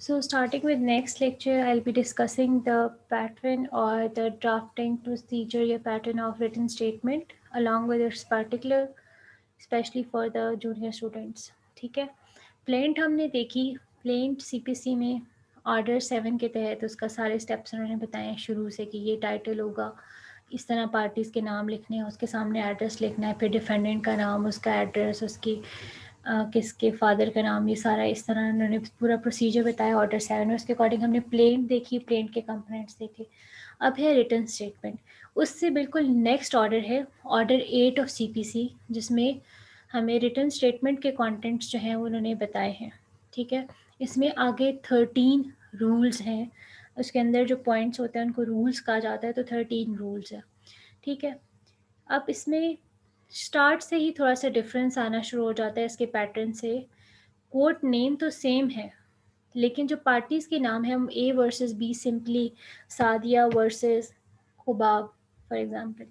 So starting with next lecture, I'll be discussing the pattern or the drafting procedure या pattern of written statement along with its particular, especially for the junior students. ठीक है, plaint हमने देखी, plaint CPC में order 7 के तहत उसका सारे स्टेप्स उन्होंने बताए हैं शुरू से कि ये टाइटल होगा, इस तरह पार्टीज़ के नाम लिखने हैं, उसके सामने एड्रेस लिखना है, फिर डिफेंडेंट का नाम, उसका एड्रेस, उसकी किसके फादर का नाम, ये सारा इस तरह उन्होंने पूरा प्रोसीजर बताया ऑर्डर 7 में। उसके अकॉर्डिंग हमने प्लेंट देखी, प्लेंट के कंपोनेंट्स देखे। अब है रिटर्न स्टेटमेंट, उससे बिल्कुल नेक्स्ट ऑर्डर है ऑर्डर 8 ऑफ सीपीसी, जिसमें हमें रिटर्न स्टेटमेंट के कंटेंट्स जो हैं वो उन्होंने बताए हैं। ठीक है, इसमें आगे 13 रूल्स हैं, उसके अंदर जो पॉइंट्स होते हैं उनको रूल्स कहा जाता है, तो 13 रूल्स है। ठीक है, अब इसमें स्टार्ट से ही थोड़ा सा डिफरेंस आना शुरू हो जाता है इसके पैटर्न से। कोर्ट नेम तो सेम है, लेकिन जो पार्टीज़ के नाम है, हम A versus B simply Sadia versus Khubab for example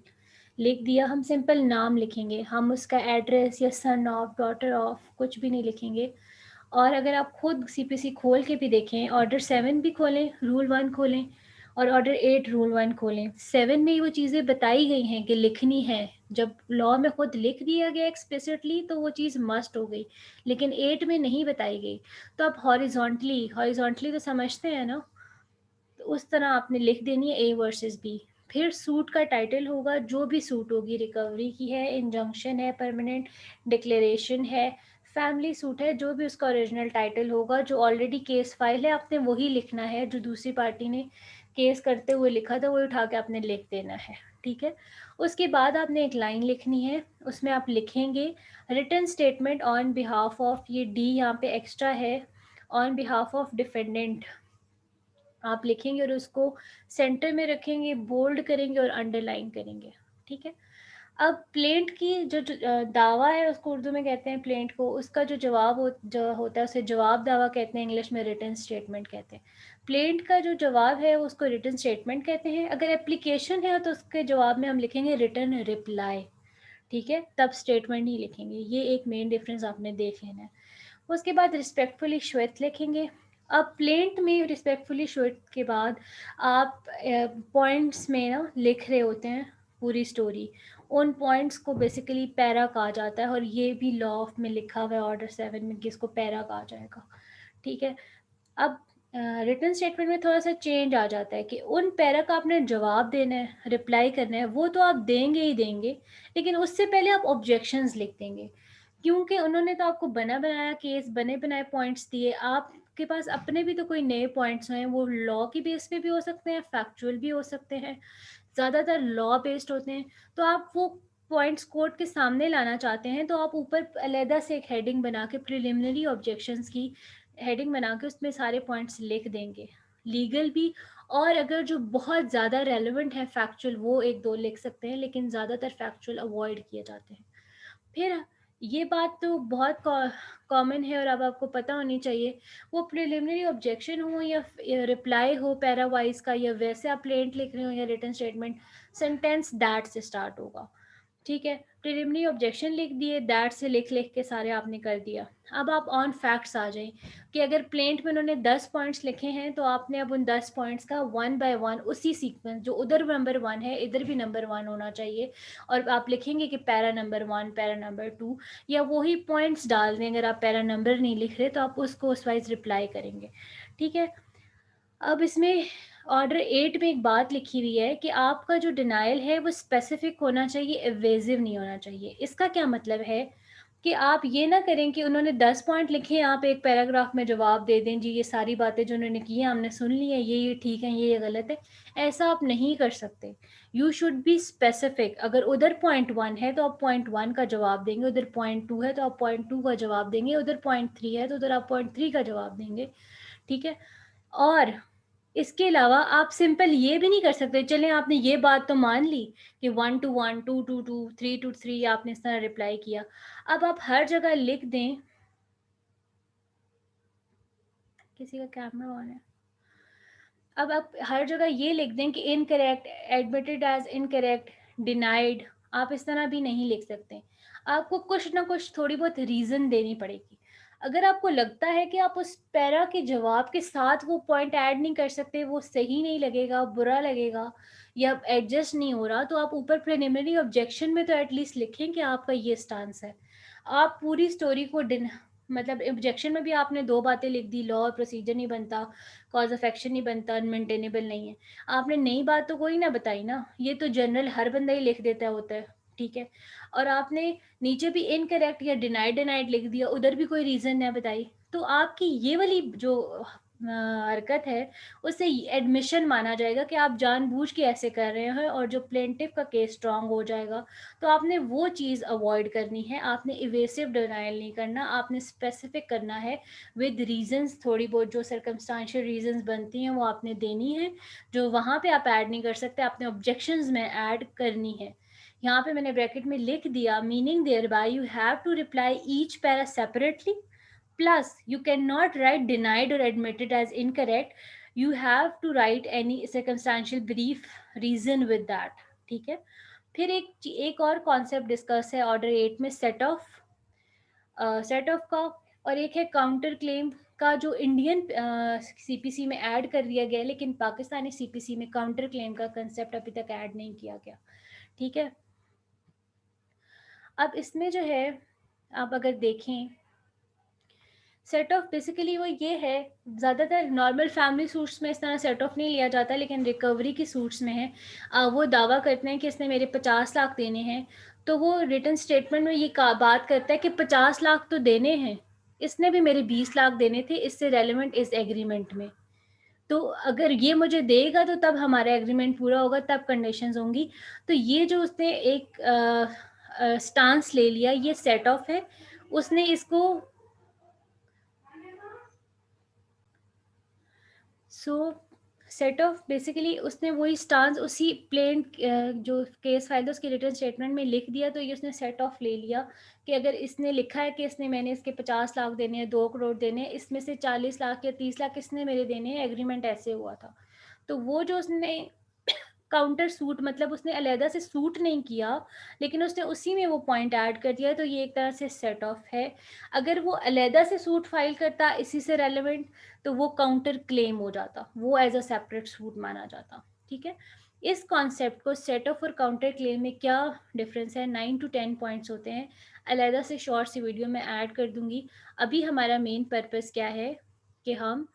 लिख दिया, हम सिंपल नाम लिखेंगे, हम उसका एड्रेस या सन ऑफ, डॉटर ऑफ कुछ भी नहीं लिखेंगे। और अगर आप खुद सीपीसी खोल के भी देखें, ऑर्डर 7 भी खोलें, रूल 1 खोलें और ऑर्डर 8 रूल 1 खोलें, 7 में ही वो चीज़ें बताई गई हैं कि लिखनी है। जब लॉ में खुद लिख दिया गया एक्सप्लिसिटली तो वो चीज़ मस्ट हो गई, लेकिन 8 में नहीं बताई गई। तो आप हॉरिजॉन्टली तो समझते हैं ना, तो उस तरह आपने लिख देनी है ए वर्सेस बी। फिर सूट का टाइटल होगा, जो भी सूट होगी, रिकवरी की है, इंजंक्शन है, परमानेंट डिक्लेरेशन है, फैमिली सूट है, जो भी उसका ओरिजिनल टाइटल होगा, जो ऑलरेडी केस फाइल है आपने वही लिखना है, जो दूसरी पार्टी ने केस करते हुए लिखा था वही उठा के आपने लिख देना है। ठीक है, उसके बाद आपने एक लाइन लिखनी है, उसमें आप लिखेंगे written statement on behalf of, ये डी यहाँ पे एक्स्ट्रा है, ऑन बिहाफ ऑफ डिफेंडेंट आप लिखेंगे और उसको सेंटर में रखेंगे, बोल्ड करेंगे और अंडरलाइन करेंगे। ठीक है, अब प्लेंट की जो दावा है उसको उर्दू में कहते हैं प्लेंट को, उसका जो जवाब जो होता है उसे जवाब दावा कहते हैं, इंग्लिश में रिटन स्टेटमेंट कहते हैं। प्लेंट का जो जवाब है उसको रिटन स्टेटमेंट कहते हैं। अगर एप्लीकेशन है तो उसके जवाब में हम लिखेंगे रिटन रिप्लाई। ठीक है, तब स्टेटमेंट ही लिखेंगे। ये एक मेन डिफरेंस आपने देख लेना है। उसके बाद रिस्पेक्टफुली श्वेत लिखेंगे। अब प्लेंट में रिस्पेक्टफुली श्वेत के बाद आप पॉइंट्स में ना लिख रहे होते हैं पूरी स्टोरी, उन पॉइंट्स को बेसिकली पैरा कहा जाता है, और ये भी लॉ ऑफ में लिखा हुआ है ऑर्डर 7 में कि इसको पैरा कहा जाएगा। ठीक है, अब रिटन स्टेटमेंट में थोड़ा सा चेंज आ जाता है कि उन पैरा का आपने जवाब देना है, रिप्लाई करना है, वो तो आप देंगे ही देंगे, लेकिन उससे पहले आप ऑब्जेक्शंस लिख देंगे, क्योंकि उन्होंने तो आपको बना बनाया केस, बने बनाए पॉइंट्स दिए, आपके पास अपने भी तो कोई नए पॉइंट्स हैं, वो लॉ की बेस पे भी हो सकते हैं, फैक्चुअल भी हो सकते हैं, ज़्यादातर लॉ बेस्ड होते हैं। तो आप वो पॉइंट्स कोर्ट के सामने लाना चाहते हैं, तो आप ऊपर अलहदा से एक हेडिंग बना के, प्रिलिमिनरी ऑब्जेक्शंस की हेडिंग बना के उसमें सारे पॉइंट्स लिख देंगे, लीगल भी। और अगर जो बहुत ज़्यादा रेलेवेंट है फैक्चुअल, वो एक दो लिख सकते हैं, लेकिन ज़्यादातर फैक्चुअल अवॉइड किए जाते हैं। फिर ये बात तो बहुत कॉमन है और अब आपको पता होनी चाहिए, वो प्रिलिमिनरी ऑब्जेक्शन हो या रिप्लाई हो पैरावाइज का, या वैसे आप प्लेंट लिख रहे हो या रिटन स्टेटमेंट, सेंटेंस दैट से स्टार्ट होगा। ठीक है, प्रिलिमिनरी ऑब्जेक्शन लिख दिए, दैट से लिख लिख के सारे आपने कर दिया। अब आप ऑन फैक्ट्स आ जाएं कि अगर प्लेंट में उन्होंने 10 पॉइंट्स लिखे हैं, तो आपने अब उन 10 पॉइंट्स का वन बाय वन उसी सीक्वेंस, जो उधर नंबर 1 है इधर भी नंबर 1 होना चाहिए, और आप लिखेंगे कि पैरा नंबर 1, पैरा नंबर 2, या वही पॉइंट्स डाल दें। अगर आप पैरा नंबर नहीं लिख रहे तो आप उसको उस वाइज रिप्लाई करेंगे। ठीक है, अब इसमें ऑर्डर 8 में एक बात लिखी हुई है कि आपका जो डिनायल है वो स्पेसिफिक होना चाहिए, एवेजिव नहीं होना चाहिए। इसका क्या मतलब है कि आप ये ना करें कि उन्होंने 10 पॉइंट लिखे हैं, आप एक पैराग्राफ में जवाब दे दें, जी ये सारी बातें जो उन्होंने की हैं हमने सुन ली हैं, ये ठीक है, ये गलत है। ऐसा आप नहीं कर सकते। You should be specific. अगर उधर पॉइंट 1 है तो आप पॉइंट 1 का जवाब देंगे, उधर पॉइंट 2 है तो आप पॉइंट 2 का जवाब देंगे, उधर पॉइंट 3 है तो उधर आप पॉइंट 3 का जवाब देंगे। ठीक है, और इसके अलावा आप सिंपल ये भी नहीं कर सकते, चलें आपने ये बात तो मान ली कि 1 to 1, 2 to 2, 3 to 3 आपने इस तरह रिप्लाई किया। अब आप हर जगह लिख दें, किसी का कैमरा ऑन है, अब आप हर जगह ये लिख दें कि incorrect, admitted as incorrect, denied. आप इस तरह भी नहीं लिख सकते, आपको कुछ ना कुछ थोड़ी बहुत रीज़न देनी पड़ेगी। अगर आपको लगता है कि आप उस पैरा के जवाब के साथ वो पॉइंट ऐड नहीं कर सकते, वो सही नहीं लगेगा, बुरा लगेगा या एडजस्ट नहीं हो रहा, तो आप ऊपर प्रिलिमिनरी ऑब्जेक्शन में तो एटलीस्ट लिखें कि आपका ये स्टांस है। आप पूरी स्टोरी को मतलब ऑब्जेक्शन में भी आपने 2 बातें लिख दी, लॉ और प्रोसीजर नहीं बनता, कॉज़ ऑफ एक्शन नहीं बनता, अनमेंटेनेबल नहीं है। आपने नई बात तो कोई ना बताई ना, ये तो जनरल हर बंदा ही लिख देता होता है, ठीक है? और आपने नीचे भी इनकरेक्ट या डिनाइड लिख दिया, उधर भी कोई रीज़न ना बताई। तो आपकी ये वाली जो हरकत है, उसे एडमिशन माना जाएगा कि आप जानबूझ के ऐसे कर रहे हैं और जो प्लेंटिफ का केस स्ट्रॉन्ग हो जाएगा। तो आपने वो चीज़ अवॉइड करनी है, आपने इवेसिव डिनायल नहीं करना, आपने स्पेसिफिक करना है विद रीज़न्स। थोड़ी बहुत जो सर्कमस्टांशियल रीज़न्स बनती हैं वो आपने देनी है, जो वहाँ पे आप ऐड नहीं कर सकते, आपने ऑब्जेक्शंस में ऐड करनी है। यहाँ पे मैंने ब्रैकेट में लिख दिया, meaning thereby you have to reply each para separately, plus you cannot write denied or admitted as incorrect, you have to write any circumstantial brief reason with that। ठीक है? फिर एक और कॉन्सेप्ट डिस्कस है order 8 में, set of का, और एक है काउंटर क्लेम का, जो इंडियन सीपीसी में ऐड कर दिया गया है, लेकिन पाकिस्तानी सीपीसी में काउंटर क्लेम का कंसेप्ट अभी तक ऐड नहीं किया गया। ठीक है? अब इसमें जो है, आप अगर देखें, सेट ऑफ बेसिकली वो ये है, ज़्यादातर नॉर्मल फैमिली सूट्स में इस तरह सेट ऑफ नहीं लिया जाता, लेकिन रिकवरी की सूट्स में है। वो दावा करते हैं कि इसने मेरे 50 लाख देने हैं, तो वो रिटर्न स्टेटमेंट में ये बात करता है कि 50 लाख तो देने हैं, इसने भी मेरे 20 लाख देने थे, इससे रेलिवेंट इस एग्रीमेंट में। तो अगर ये मुझे देगा तो तब हमारा एग्रीमेंट पूरा होगा, तब कंडीशंस होंगी। तो ये जो उसने एक स्टांस ले लिया, ये सेट ऑफ है। उसने इसको सो सेट ऑफ बेसिकली उसने वही स्टांस उसी प्लेन जो केस फाइल था उसकी रिटर्न स्टेटमेंट में लिख दिया, तो ये उसने सेट ऑफ ले लिया कि अगर इसने लिखा है कि इसने मैंने इसके 50 लाख देने हैं, 2 करोड़ देने हैं, इसमें से 40 लाख या 30 लाख इसने मेरे देने हैं, एग्रीमेंट ऐसे हुआ था। तो वो जो उसने काउंटर सूट, मतलब उसने अलहदा से सूट नहीं किया, लेकिन उसने उसी में वो पॉइंट ऐड कर दिया, तो ये एक तरह से सेट ऑफ है। अगर वो अलहदा से सूट फाइल करता इसी से रेलिवेंट, तो वो काउंटर क्लेम हो जाता, वो एज अ सेपरेट सूट माना जाता। ठीक है? इस कॉन्सेप्ट को सेट ऑफ और काउंटर क्लेम में क्या डिफरेंस है, 9 to 10 पॉइंट्स होते हैं, अलहदा से शॉर्ट सी वीडियो में ऐड कर दूंगी। अभी हमारा मेन पर्पस क्या है कि हम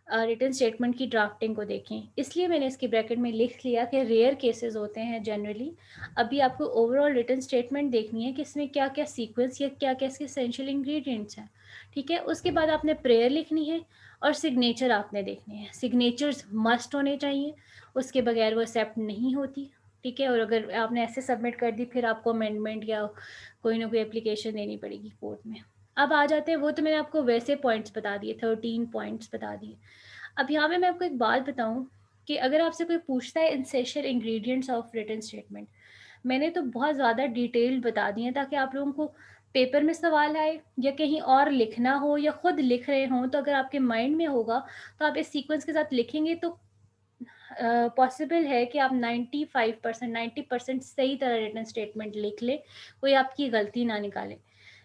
रिटन स्टेटमेंट की ड्राफ्टिंग को देखें, इसलिए मैंने इसकी ब्रैकेट में लिख लिया कि रेयर केसेस होते हैं जनरली। अभी आपको ओवरऑल रिटन स्टेटमेंट देखनी है कि इसमें क्या क्या सीक्वेंस या क्या क्या इसके एसेंशियल इंग्रेडिएंट्स हैं। ठीक है? उसके बाद आपने प्रेयर लिखनी है और सिग्नेचर आपने देखने हैं। सिग्नेचर्स मस्ट होने चाहिए, उसके बगैर वो एक्सेप्ट नहीं होती। ठीक है? और अगर आपने ऐसे सबमिट कर दी, फिर आपको अमेंडमेंट या कोई ना कोई एप्लीकेशन देनी पड़ेगी कोर्ट में। अब आ जाते हैं, वो तो मैंने आपको वैसे पॉइंट्स बता दिए, 13 पॉइंट्स बता दिए। अब यहाँ पे मैं आपको एक बात बताऊँ कि अगर आपसे कोई पूछता है essential ingredients of written statement, मैंने तो बहुत ज़्यादा डिटेल्ड बता दिए हैं ताकि आप लोगों को पेपर में सवाल आए या कहीं और लिखना हो या खुद लिख रहे हों, तो अगर आपके माइंड में होगा तो आप इस सीक्वेंस के साथ लिखेंगे, तो पॉसिबल है कि आप 95% 90% सही तरह रिटन स्टेटमेंट लिख लें, कोई आपकी गलती ना निकाले।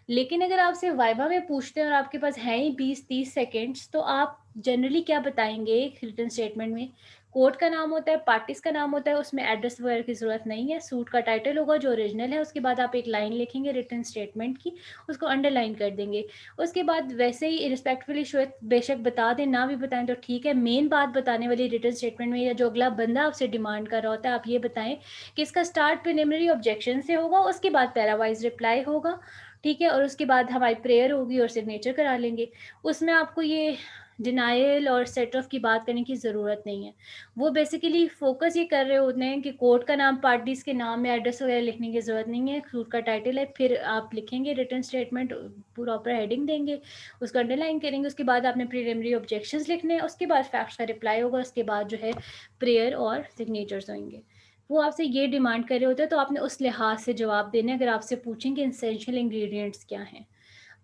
लेकिन अगर आपसे वाइवा में पूछते हैं और आपके पास है ही 20-30 सेकेंड्स, तो आप जनरली क्या बताएंगे रिटन स्टेटमेंट में? कोर्ट का नाम होता है, पार्टीज का नाम होता है, उसमें एड्रेस वगैरह की ज़रूरत नहीं है, सूट का टाइटल होगा जो ओरिजिनल है, उसके बाद आप एक लाइन लिखेंगे रिटन स्टेटमेंट की, उसको अंडरलाइन कर देंगे। उसके बाद वैसे ही रिस्पेक्टफुली श्वेत बेशक बता दें, ना भी बताएं तो ठीक है, मेन बात बताने वाली रिटन स्टेटमेंट में, या जो अगला बंदा आपसे डिमांड कर रहा होता है, आप ये बताएं कि इसका स्टार्ट प्रिलिमिनरी ऑब्जेक्शन से होगा, उसके बाद पैरावाइज रिप्लाई होगा। ठीक है? और उसके बाद हमारी प्रेयर होगी और सिग्नेचर करा लेंगे। उसमें आपको ये डिनायल और सेट ऑफ की बात करने की ज़रूरत नहीं है। वो बेसिकली फोकस ये कर रहे होते हैं कि कोर्ट का नाम, पार्टीज़ के नाम में एड्रेस वगैरह लिखने की ज़रूरत नहीं है, सूट का टाइटल है, फिर आप लिखेंगे रिटन स्टेटमेंट, प्रॉपर हेडिंग देंगे, उसको अंडरलाइन करेंगे, उसके बाद आपने प्रीलिमिनरी ऑब्जेक्शंस लिखने हैं, उसके बाद फैक्ट्स का रिप्लाई होगा, उसके बाद जो है प्रेयर और सिग्नेचर्स होंगे। वो आपसे ये डिमांड कर रहे होते हैं, तो आपने उस लिहाज से जवाब देने, अगर आपसे पूछें कि एसेंशियल इंग्रेडिएंट्स क्या हैं।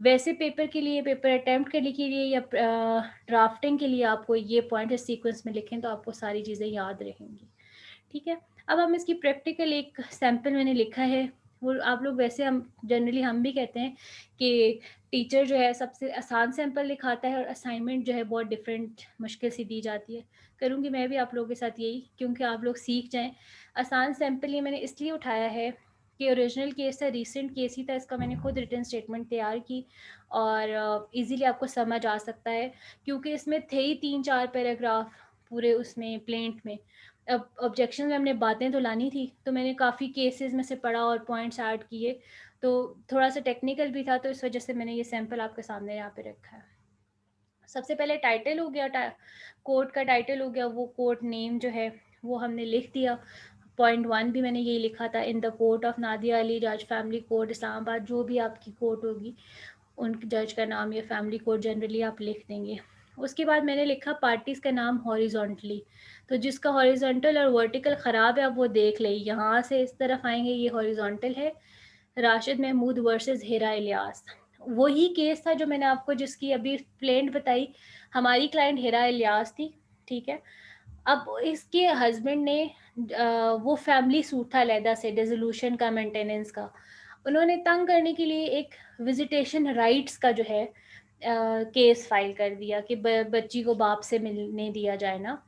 वैसे पेपर के लिए, पेपर अटेम्प्ट करने के लिए या ड्राफ्टिंग के लिए आपको ये पॉइंट इस सीक्वेंस में लिखें तो आपको सारी चीज़ें याद रहेंगी। ठीक है? अब हम इसकी प्रैक्टिकल एक सैम्पल मैंने लिखा है, वो आप लोग वैसे हम जनरली हम भी कहते हैं कि टीचर जो है सबसे आसान सैंपल लिखाता है और असाइनमेंट जो है बहुत डिफरेंट मुश्किल सी दी जाती है। करूँगी मैं भी आप लोगों के साथ यही, क्योंकि आप लोग सीख जाएँ। आसान सैंपल ये मैंने इसलिए उठाया है कि ओरिजिनल केस था, रीसेंट केस ही था, इसका मैंने खुद रिटन स्टेटमेंट तैयार की और ईज़िली आपको समझ आ सकता है, क्योंकि इसमें थे ही 3-4 पैराग्राफ पूरे उसमें प्लेंट में। अब ऑब्जेक्शन में हमने बातें तो लानी थी, तो मैंने काफ़ी केसेस में से पढ़ा और पॉइंट्स ऐड किए, तो थोड़ा सा टेक्निकल भी था, तो इस वजह से मैंने ये सैंपल आपके सामने यहाँ पे रखा है। सबसे पहले टाइटल हो गया, कोर्ट का टाइटल हो गया, वो कोर्ट नेम जो है वो हमने लिख दिया। पॉइंट 1 भी मैंने यही लिखा था, in the court of Nadia Ali जज फैमिली कोर्ट इस्लामाबाद। जो भी आपकी कोर्ट होगी उन जज का नाम या फैमिली कोर्ट जनरली आप लिख देंगे। उसके बाद मैंने लिखा पार्टीज़ का नाम हॉरिजॉन्टली, तो जिसका हॉरिजॉन्टल और वर्टिकल ख़राब है आप वो देख लें, यहाँ से इस तरफ आएंगे ये हॉरिजॉन्टल है, राशिद महमूद वर्सेस हिरा इलियास। वही केस था जो मैंने आपको जिसकी अभी प्लेंट बताई, हमारी क्लाइंट हिरा इलियास थी, ठीक है। अब इसके हस्बैंड ने वो फैमिली सूट था अलहदा से, डिसोल्यूशन का, मेंटेनेंस का, उन्होंने तंग करने के लिए एक विजिटेशन राइट्स का जो है केस फाइल कर दिया कि बच्ची को बाप से मिलने दिया जाए ना।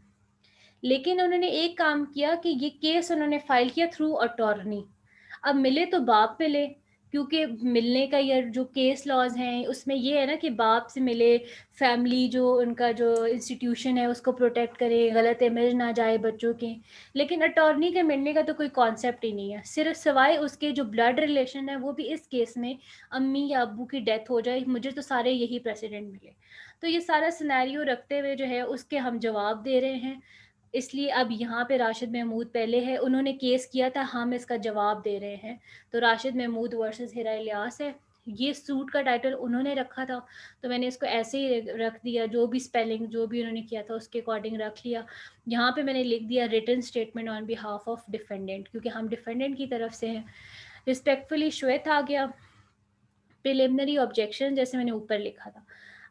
लेकिन उन्होंने एक काम किया कि ये केस उन्होंने फाइल किया थ्रू अटॉर्नी। अब मिले तो बाप मिले, क्योंकि मिलने का ये जो केस लॉज हैं उसमें ये है ना कि बाप से मिले, फैमिली जो उनका जो इंस्टीट्यूशन है उसको प्रोटेक्ट करे, गलत इमेज ना जाए बच्चों के। लेकिन अटॉर्नी के मिलने का तो कोई कॉन्सेप्ट ही नहीं है, सिर्फ सिवाय उसके जो ब्लड रिलेशन है, वो भी इस केस में अम्मी या अब्बू की डेथ हो जाए, मुझे तो सारे यही प्रेसिडेंट मिले। तो ये सारा सिनेरियो रखते हुए जो है उसके हम जवाब दे रहे हैं, इसलिए अब यहाँ पे राशिद महमूद पहले है, उन्होंने केस किया था, हम इसका जवाब दे रहे हैं। तो राशिद महमूद वर्सेस हिरा इलियास है, ये सूट का टाइटल उन्होंने रखा था, तो मैंने इसको ऐसे ही रख दिया, जो भी स्पेलिंग जो भी उन्होंने किया था उसके अकॉर्डिंग रख लिया। यहाँ पे मैंने लिख दिया written statement on behalf of defendant, क्योंकि हम डिफेंडेंट की तरफ से हैं। रिस्पेक्टफुली श्वेत आ गया। प्रिलिमिनरी ऑब्जेक्शन जैसे मैंने ऊपर लिखा था।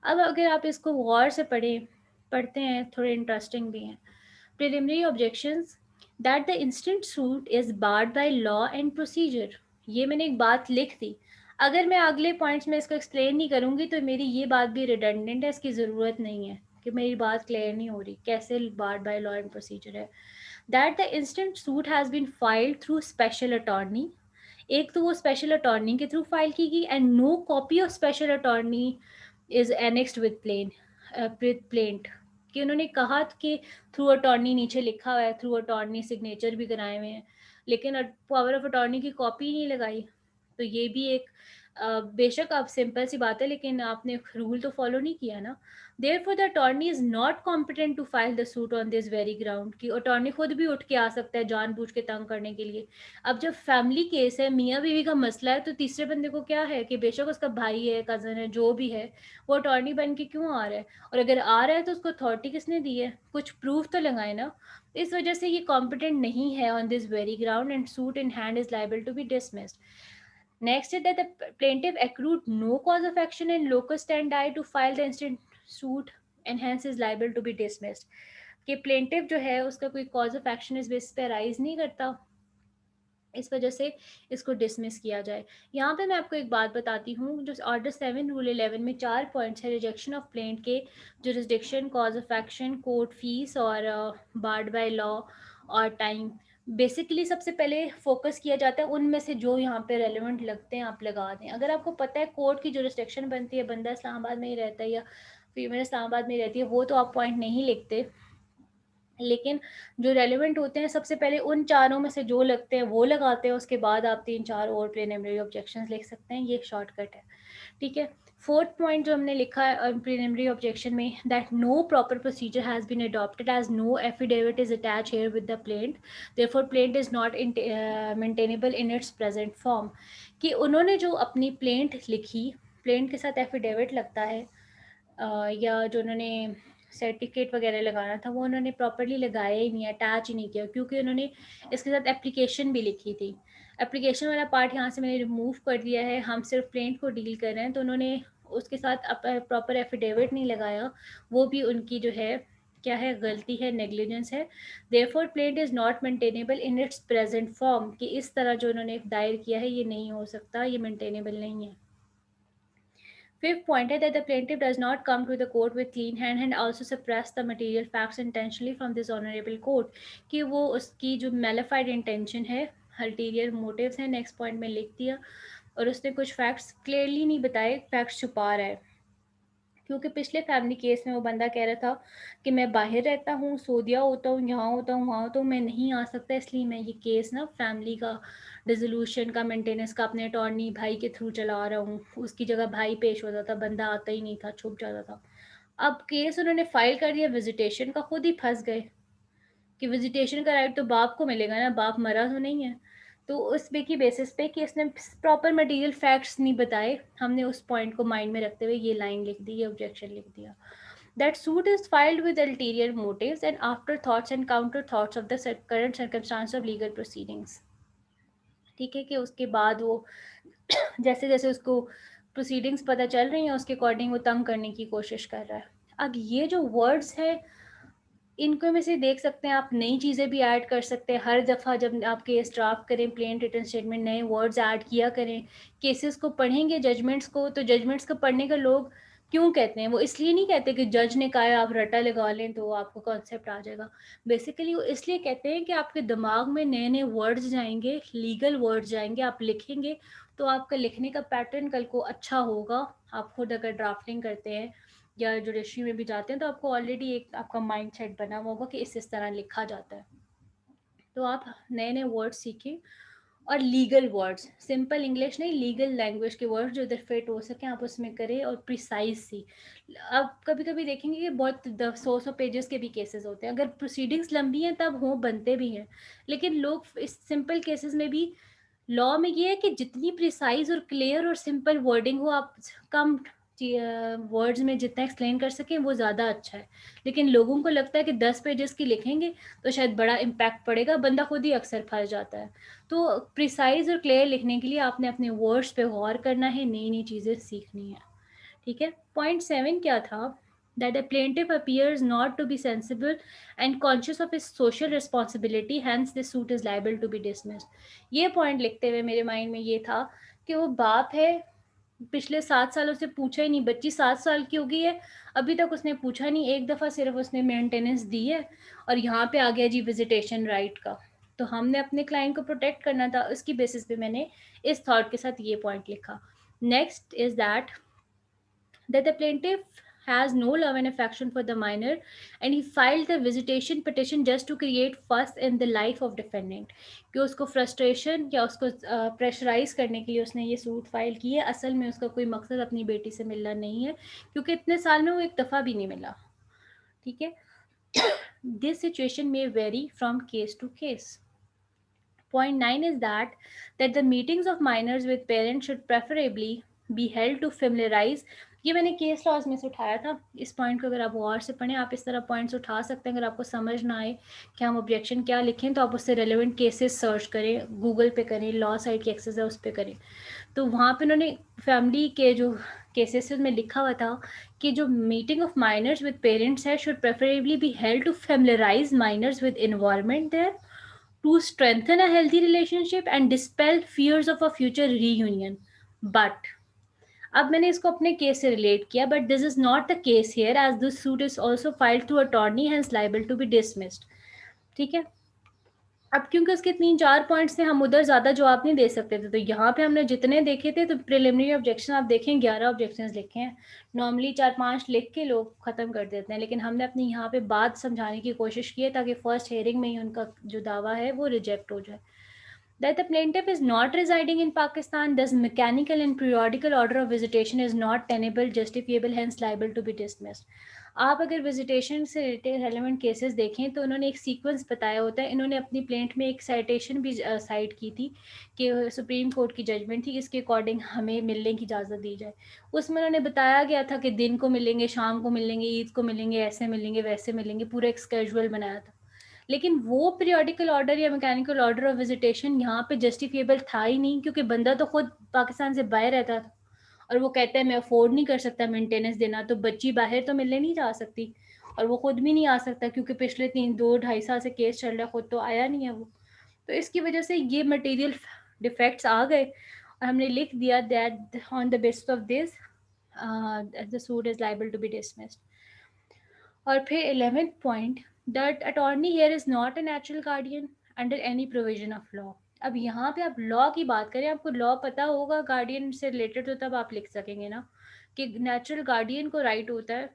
अब अगर आप इसको गौर से पढ़ते हैं, थोड़े इंटरेस्टिंग भी हैं। Preliminary objections that the instant suit is barred by law and procedure, ये मैंने एक बात लिख दी। अगर मैं अगले पॉइंट्स में इसको एक्सप्लेन नहीं करूंगी तो मेरी ये बात भी रिडंडेंट है, इसकी ज़रूरत नहीं है कि मेरी बात क्लियर नहीं हो रही कैसे barred by law and procedure है। That the instant suit has been filed through special attorney, एक तो वो स्पेशल अटॉर्नी के थ्रू फाइल की गई, and no copy of special attorney is annexed with plaint, कि उन्होंने कहा कि थ्रू अटॉर्नी नीचे लिखा हुआ है, थ्रू अटॉर्नी सिग्नेचर भी कराए हुए हैं, लेकिन पावर ऑफ अटॉर्नी की कॉपी नहीं लगाई। तो ये भी एक बेशक आप सिंपल सी बात है, लेकिन आपने रूल तो फॉलो नहीं किया ना। Therefore the attorney is not competent to file the suit on this very ground, कि अटॉर्नी खुद भी उठ के आ सकता है जानबूझ के तंग करने के लिए। अब जब फैमिली केस है, मियाँ बीवी का मसला है, तो तीसरे बंदे को क्या है कि बेशक उसका भाई है, कजन है, जो भी है, वो अटॉर्नी बन के क्यों आ रहा है, और अगर आ रहा है तो उसको अथॉरिटी किसने दी है, कुछ प्रूफ तो लगाए ना। इस वजह से ये कॉम्पिटेंट नहीं है on this very ground, and suit in hand is liable to be dismissed. Next is that the plaintiff accrued no cause of action in locus standi to file the instant suit and hence is liable to be dismissed, कि plaintiff जो है उसका कोई cause of action इस base पे arise नहीं करता, इस वजह से इसको डिसमिस किया जाए। यहाँ पे मैं आपको एक बात बताती हूँ, जो ऑर्डर 7 रूल 11 में 4 पॉइंट्स है रिजेक्शन ऑफ प्लेंट के, jurisdiction, cause of action, court fees और बार्ड बाय लॉ और टाइम। बेसिकली सबसे पहले फोकस किया जाता है उनमें से जो यहाँ पे रेलिवेंट लगते हैं आप लगा दें। अगर आपको पता है कोर्ट की जुरिस्डिक्शन बनती है, बंदा इस्लामाबाद में ही रहता है या फीमेल इस्लामाबाद में ही रहती है, वो तो आप पॉइंट नहीं लिखते, लेकिन जो रेलिवेंट होते हैं सबसे पहले उन चारों में से जो लगते हैं वो लगाते हैं, उसके बाद आप 3-4 और प्रीलिमिनरी ऑब्जेक्शंस लिख सकते हैं, ये एक शॉर्टकट है, ठीक है। फोर्थ पॉइंट जो हमने लिखा है प्रीलिमिनरी ऑब्जेक्शन में, that no proper procedure has been adopted as no affidavit is attach herewith the plaint, therefore plaint is not maintainable in its present form, कि उन्होंने जो अपनी प्लेंट लिखी, प्लेंट के साथ एफिडेविट लगता है या जो उन्होंने सर्टिफिकेट वगैरह लगाना था वो उन्होंने प्रॉपरली लगाया ही नहीं, अटैच ही नहीं किया, क्योंकि उन्होंने इसके साथ एप्लीकेशन भी लिखी थी। एप्लीकेशन वाला पार्ट यहाँ से मैंने रिमूव कर दिया है, हम सिर्फ प्लेंट को डील कर रहे हैं, तो उन्होंने उसके साथ प्रॉपर एफिडेविट नहीं लगाया, वो भी उनकी जो है क्या है, गलती है, नेग्लिजेंस है। Therefore plaint is not maintainable in its present form, कि इस तरह जो उन्होंने दायर किया है ये नहीं हो सकता, ये मेंटेनेबल नहीं है। Fifth point है that the plaintiff does not come to the court with clean hand and also suppress the material facts intentionally from this honorable court, कि वो उसकी जो malified intention है, ulterior motives है, next point में लिख दिया, और उसने कुछ facts clearly नहीं बताए, facts छुपा रहा है। क्योंकि पिछले फैमिली केस में वो बंदा कह रहा था कि मैं बाहर रहता हूँ, सऊदीया होता हूँ, यहाँ होता हूँ, वहाँ होता हूँ, मैं नहीं आ सकता, इसलिए मैं ये केस ना फैमिली का डिसोल्यूशन का, मेंटेनेंस का अपने अटॉर्नी भाई के थ्रू चला रहा हूँ। उसकी जगह भाई पेश होता था, बंदा आता ही नहीं था, छुप जाता था। अब केस उन्होंने फाइल कर दिया विजिटेशन का, खुद ही फंस गए कि विजिटेशन का राइट तो बाप को मिलेगा ना, बाप मरा तो नहीं है। तो उस पे की बेसिस पे कि इसने प्रॉपर मटेरियल फैक्ट्स नहीं बताए, हमने उस पॉइंट को माइंड में रखते हुए ये लाइन लिख दी, ये ऑब्जेक्शन लिख दिया। That suit is filed with ulterior motives and afterthoughts and counterthoughts of the current circumstance of legal proceedings। ठीक है, कि उसके बाद वो जैसे जैसे उसको प्रोसीडिंग्स पता चल रही हैं उसके अकॉर्डिंग वो तंग करने की कोशिश कर रहा है। अब ये जो वर्ड्स है, इनको में से देख सकते हैं आप, नई चीज़ें भी ऐड कर सकते हैं। हर दफ़ा जब आप केस ड्राफ्ट करें, प्लेन रिटन स्टेटमेंट, नए वर्ड्स ऐड किया करें। केसेस को पढ़ेंगे, जजमेंट्स को, तो जजमेंट्स को पढ़ने का लोग क्यों कहते हैं, वो इसलिए नहीं कहते कि जज ने कहा है आप रटा लगा लें तो आपको कॉन्सेप्ट आ जाएगा। बेसिकली वो इसलिए कहते हैं कि आपके दिमाग में नए नए वर्ड्स जाएंगे, लीगल वर्ड्स जाएंगे, आप लिखेंगे तो आपका लिखने का पैटर्न कल को अच्छा होगा। आप खुद अगर ड्राफ्टिंग करते हैं या जुडिशरी में भी जाते हैं तो आपको ऑलरेडी एक आपका माइंड सेट बना हुआ होगा कि इस तरह लिखा जाता है। तो आप नए नए वर्ड्स सीखें, और लीगल वर्ड्स, सिंपल इंग्लिश नहीं, लीगल लैंग्वेज के वर्ड्स जो इधर फिट हो सके आप उसमें करें, और प्रिसाइज सी। अब कभी कभी देखेंगे कि बहुत 100 पेजेस के भी केसेस होते हैं, अगर प्रोसीडिंग्स लंबी हैं तब हो बनते भी हैं, लेकिन लोग इस सिंपल केसेस में भी, लॉ में ये है कि जितनी प्रिसाइज और क्लियर और सिंपल वर्डिंग हो, आप कम वर्ड्स में जितना एक्सप्लेन कर सकें वो ज़्यादा अच्छा है। लेकिन लोगों को लगता है कि 10 पेजेस की लिखेंगे तो शायद बड़ा इम्पैक्ट पड़ेगा, बंदा खुद ही अक्सर फंस जाता है। तो प्रिसाइज और क्लियर लिखने के लिए आपने अपने वर्ड्स पे गौर करना है, नई नई चीज़ें सीखनी है। ठीक है, पॉइंट 7 क्या था, that the plaintiff appears not to be sensible and conscious of his social responsibility, hence this suit is liable to be dismissed। ये पॉइंट लिखते हुए मेरे माइंड में ये था कि वो बाप है, पिछले 7 सालों से पूछा ही नहीं, बच्ची 7 साल की हो गई है, अभी तक उसने पूछा नहीं, एक दफ़ा सिर्फ उसने मेंटेनेंस दी है, और यहाँ पे आ गया जी विजिटेशन राइट का। तो हमने अपने क्लाइंट को प्रोटेक्ट करना था, उसकी बेसिस पे मैंने इस थॉट के साथ ये पॉइंट लिखा। Next is that the plaintiff has no love and affection for the minor and he filed the visitation petition just to create fuss in the life of defendant, कि उसको frustration या उसको pressurise करने के लिए उसने ये सूट फाइल की है। असल में उसका कोई मकसद अपनी बेटी से मिलना नहीं है, क्योंकि इतने साल में वो एक दफ़ा भी नहीं मिला। ठीक है, this situation may vary from case to case. Point 9 is that the meetings of minors with parents should preferably be held to familiarize। ये मैंने केस लॉज में से उठाया था, इस पॉइंट को अगर आप गौर से पढ़ें, आप इस तरह पॉइंट्स उठा सकते हैं। अगर आपको समझ ना आए कि हम ऑब्जेक्शन क्या लिखें तो आप उससे रेलेवेंट केसेस सर्च करें, गूगल पे करें, लॉ साइट की एक्सेस है उस पर करें। तो वहाँ पे उन्होंने फैमिली के जो केसेस में लिखा हुआ था कि जो meeting of minors with parents है should preferably be held to familiarise minors with environment there, to strengthen a healthy relationship and dispel fears of a future reunion। But अब मैंने इसको अपने केस से रिलेट किया, but this is not the case here as this suit is also filed through attorney hence liable to be dismissed. ठीक है, अब क्योंकि उसके 3-4 पॉइंट्स थे, हम उधर ज़्यादा जवाब नहीं दे सकते थे, तो यहाँ पे हमने जितने देखे थे, तो प्रिलिमिनरी ऑब्जेक्शन आप देखें 11 ऑब्जेक्शंस लिखे हैं। नॉर्मली 4-5 लिख के लोग ख़त्म कर देते हैं, लेकिन हमने अपनी यहाँ पे बात समझाने की कोशिश की है ताकि फर्स्ट हेयरिंग में ही उनका जो दावा है वो रिजेक्ट हो जाए। That the plaintiff is not residing in Pakistan, thus mechanical and periodical order of visitation is not tenable, justifiable, hence liable to be dismissed। आप अगर विजिटेशन से रिलेटेड रेलेवेंट केसेस देखें तो उन्होंने एक सीक्वेंस बताया होता है। इन्होंने अपनी प्लेंट में एक साइटेशन भी साइट की थी कि सुप्रीम कोर्ट की जजमेंट थी, इसके अकॉर्डिंग हमें मिलने की इजाज़त दी जाए। उसमें उन्होंने बताया गया था कि दिन को मिलेंगे, शाम को मिलेंगे, ईद को मिलेंगे, ऐसे मिलेंगे, वैसे मिलेंगे, पूरा एक स्केजुअल बनाया था। लेकिन वो पीरियोडिकल ऑर्डर या मैकेनिकल ऑर्डर ऑफ विजिटेशन यहाँ पे जस्टिफिएबल था ही नहीं, क्योंकि बंदा तो खुद पाकिस्तान से बाहर रहता था और वो कहता है मैं अफोर्ड नहीं कर सकता मेंटेनेंस देना, तो बच्ची बाहर तो मिलने नहीं जा सकती, और वो खुद भी नहीं आ सकता क्योंकि पिछले 2-2.5 साल से केस चल रहा है, खुद तो आया नहीं है वो। तो इसकी वजह से ये मटेरियल डिफेक्ट्स आ गए, और हमने लिख दिया that on the basis of this the suit is liable to be dismissed. और फिर 11th point, that attorney here is not a natural guardian under any provision of law. अब यहाँ पे आप लॉ की बात करें, आपको लॉ पता होगा गार्डियन से रिलेटेड, तो तब आप लिख सकेंगे ना कि नेचुरल गार्डियन को राइट होता है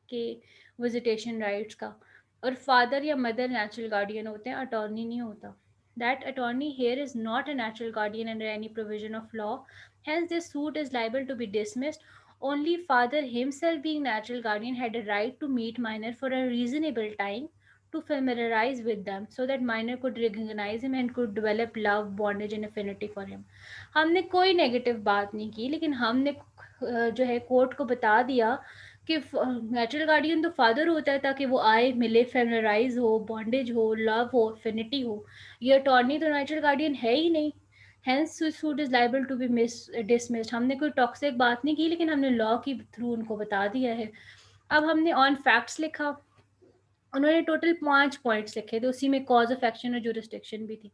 कि विजिटेशन राइट्स का, और फादर या मदर नेचुरल गार्डियन होते हैं, अटॉर्नी नहीं होता। That attorney here is not a natural guardian under any provision of law. Hence, this suit is liable to be dismissed. Only father himself, being natural guardian, had a right to meet minor for a reasonable time to familiarize with them, so that minor could recognize him and could develop love, bondage and affinity for him. हमने कोई negative बात नहीं की, लेकिन हमने जो है court को बता दिया कि नेचुरल गार्डियन तो फादर होता है, ताकि वो आए, मिले, फेमिलराइज हो, बॉन्डेज हो, लव हो, एफिनिटी हो। ये अटॉर्नी तो नेचुरल गार्डियन है ही नहीं। Hence suit is liable to be dismissed. हमने कोई टॉक्सिक बात नहीं की, लेकिन हमने लॉ के थ्रू उनको बता दिया है। अब हमने ऑन फैक्ट्स लिखा, उन्होंने टोटल 5 पॉइंट्स लिखे थे, उसी में कॉज ऑफ एक्शन और जुरिस्डिक्शन भी थी।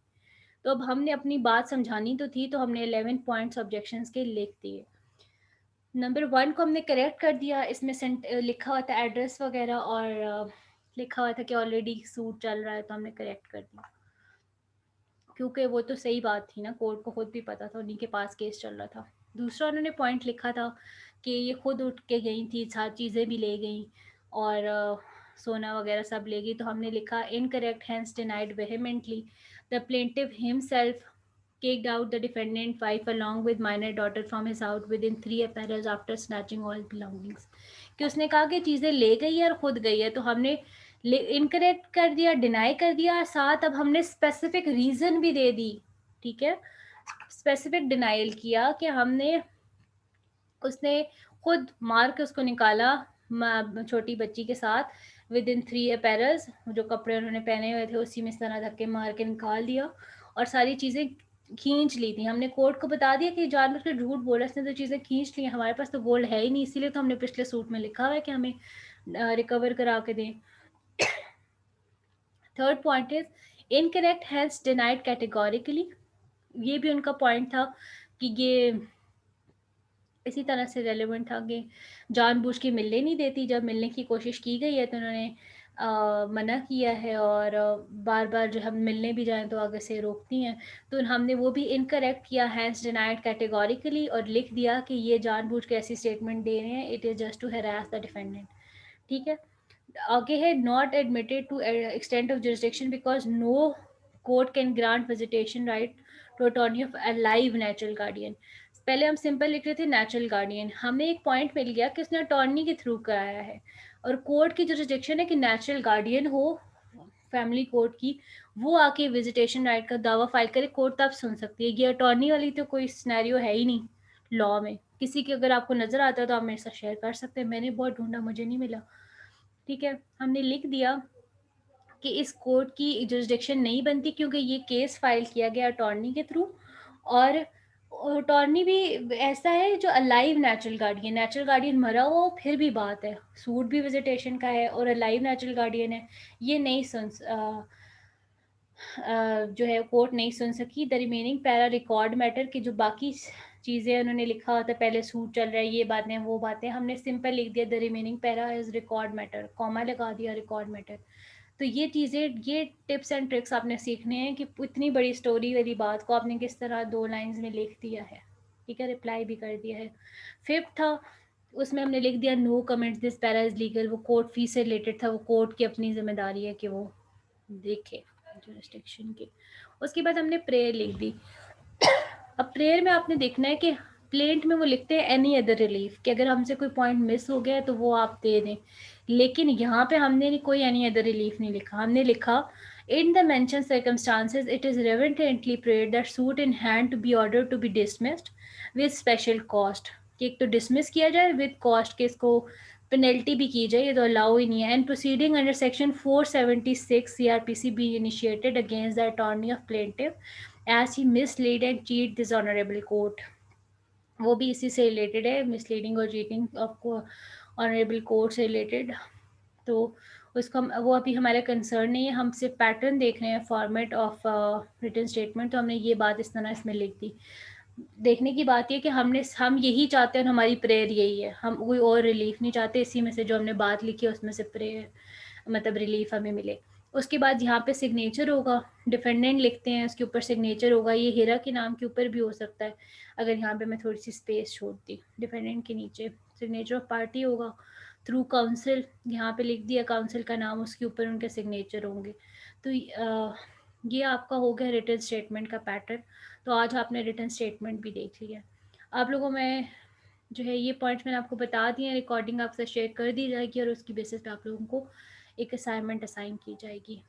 तो अब हमने अपनी बात समझानी तो थी, तो हमने 11 पॉइंट्स ऑब्जेक्शंस के लिख दिए। नंबर 1 को हमने करेक्ट कर दिया, इसमें लिखा हुआ था एड्रेस वगैरह, और लिखा हुआ था कि ऑलरेडी सूट चल रहा है, तो हमने करेक्ट कर दिया, क्योंकि वो तो सही बात थी ना, कोर्ट को खुद भी पता था, उन्हीं के पास केस चल रहा था। दूसरा उन्होंने पॉइंट लिखा था कि ये खुद उठ के गई थी, सारी चीज़ें भी ले गई, और सोना वगैरह सब ले गई, तो हमने लिखा incorrect, hence denied vehemently. The plaintiff himself kicked out the defendant wife along with minor daughter from his house within 3 apparels after snatching all belongings. कि उसने कहा कि चीज़ें ले गई है और खुद गई है, तो हमने इनकरेक्ट कर दिया, डिनाई कर दिया, साथ अब हमने स्पेसिफिक रीज़न भी दे दी। ठीक है, स्पेसिफिक डिनाइल किया कि हमने, उसने खुद मार के उसको निकाला छोटी बच्ची के साथ विद इन 3 apparels, जो कपड़े उन्होंने पहने हुए थे उसी में इस तरह धक्के मार के निकाल दिया, और सारी चीज़ें खींच ली थी। हमने कोर्ट को बता दिया कि जानवर के झूठ बोला, इसने तो चीज़ें खींच ली, हमारे पास तो गोल्ड है ही नहीं, इसीलिए तो हमने पिछले सूट में लिखा हुआ है कि हमें रिकवर करा के दें। Third point is incorrect, has denied categorically. ये भी उनका पॉइंट था कि ये इसी तरह से रेलिवेंट था कि जानबूझ के मिलने नहीं देती, जब मिलने की कोशिश की गई है तो उन्होंने मना किया है, और बार बार जो हम मिलने भी जाएं तो आगे से रोकती हैं। तो हमने वो भी इनकरेक्ट किया, हैज़ डिनाइड कैटेगोरिकली, और लिख दिया कि ये जानबूझ के ऐसी स्टेटमेंट दे रहे हैं, it is just to harass the defendant. ठीक है, आगे है not admitted to extent of jurisdiction because no court can grant visitation right to attorney of a live natural guardian. पहले हम सिंपल लिख रहे थे नेचुरल गार्डियन, हमें एक पॉइंट मिल गया कि उसने अटॉर्नी के थ्रू कराया है, और कोर्ट की जुरिस्डिक्शन है कि नेचुरल गार्डियन हो फैमिली कोर्ट की, वो आके विजिटेशन राइट का दावा फाइल करे, कोर्ट तब सुन सकती है। ये अटॉर्नी वाली तो कोई सिनेरियो है ही नहीं लॉ में। किसी की अगर आपको नज़र आता है तो आप मेरे साथ शेयर कर सकते हैं, मैंने बहुत ढूंढा, मुझे नहीं मिला। ठीक है, हमने लिख दिया कि इस कोर्ट की जुरिस्डिक्शन नहीं बनती, क्योंकि ये केस फाइल किया गया अटॉर्नी के थ्रू, और अटॉर्नी भी ऐसा है जो alive natural guardian, natural guardian मरा हुआ हो फिर भी बात है, सूट भी विजिटेशन का है और अलाइव नेचुरल गार्डियन है, ये नहीं जो है कोर्ट नहीं सुन सकी। The remaining para record matter की जो बाकी चीज़ें उन्होंने लिखा होता है, पहले सूट चल रहा है, ये बातें वो बातें, हमने सिंपल लिख दिया the remaining para is record matter, comma लगा दिया रिकॉर्ड मैटर। तो ये चीज़ें, ये टिप्स एंड ट्रिक्स आपने सीखने हैं कि इतनी बड़ी स्टोरी वाली बात को आपने किस तरह 2 लाइन्स में लिख दिया है। ठीक है, रिप्लाई भी कर दिया है। फिफ्थ था, उसमें हमने लिख दिया no comments this para is legal, वो कोर्ट फीस से रिलेटेड था, वो कोर्ट की अपनी जिम्मेदारी है कि वो देखे जुरिस्डिक्शन की। उसके बाद हमने प्रेयर लिख दी। अब प्रेयर में आपने देखना है कि प्लेंट में वो लिखते हैं एनी अदर रिलीफ, कि अगर हमसे कोई पॉइंट मिस हो गया तो वो आप दे दें, लेकिन यहाँ पे हमने कोई एनी अदर रिलीफ नहीं लिखा, हमने लिखा in the mention circumstances it is reverently prayed that suit in hand to be order to be dismissed with special cost, कि एक तो डिसमिस किया जाए विद कॉस्ट, के इसको पेनल्टी भी की जाए, ये तो अलाउ ही नहीं है। And proceeding under section 476 CRPC be initiated against the attorney of plaintiff as he misled and cheat this honorable court. वो भी इसी से रिलेटेड है, मिसलीडिंग और चीटिंग ऑफ ऑनरेबल कोर्ट से रिलेटेड। तो उसका वो अभी हमारा कंसर्न नहीं है, हम सिर्फ पैटर्न देख रहे हैं, फॉर्मेट ऑफ रिटन स्टेटमेंट। तो हमने ये बात इस तरह इसमें लिख दी। देखने की बात ये कि हम यही चाहते हैं, हमारी प्रेयर यही है, हम कोई और रिलीफ नहीं चाहते। इसी में से जो हमने बात लिखी है उसमें से प्रेयर मतलब रिलीफ हमें मिले। उसके बाद यहाँ पे सिग्नेचर होगा, डिफेंडेंट लिखते हैं, उसके ऊपर सिग्नेचर होगा। ये हीरा के नाम के ऊपर भी हो सकता है, अगर यहाँ पे मैं थोड़ी सी स्पेस छोड़ती। डिफेंडेंट के नीचे सिग्नेचर ऑफ पार्टी होगा, थ्रू काउंसिल यहाँ पे लिख दिया काउंसिल का नाम, उसके ऊपर उनके सिग्नेचर होंगे। तो ये आपका हो गया रिटन स्टेटमेंट का पैटर्न। तो आज आपने रिटन स्टेटमेंट भी देख लिया। आप लोगों में जो है ये पॉइंट्स मैंने आपको बता दिए हैं, रिकॉर्डिंग आपसे शेयर कर दी जाएगी और उसकी बेसिस पे आप लोगों को एक असाइनमेंट असाइन की जाएगी।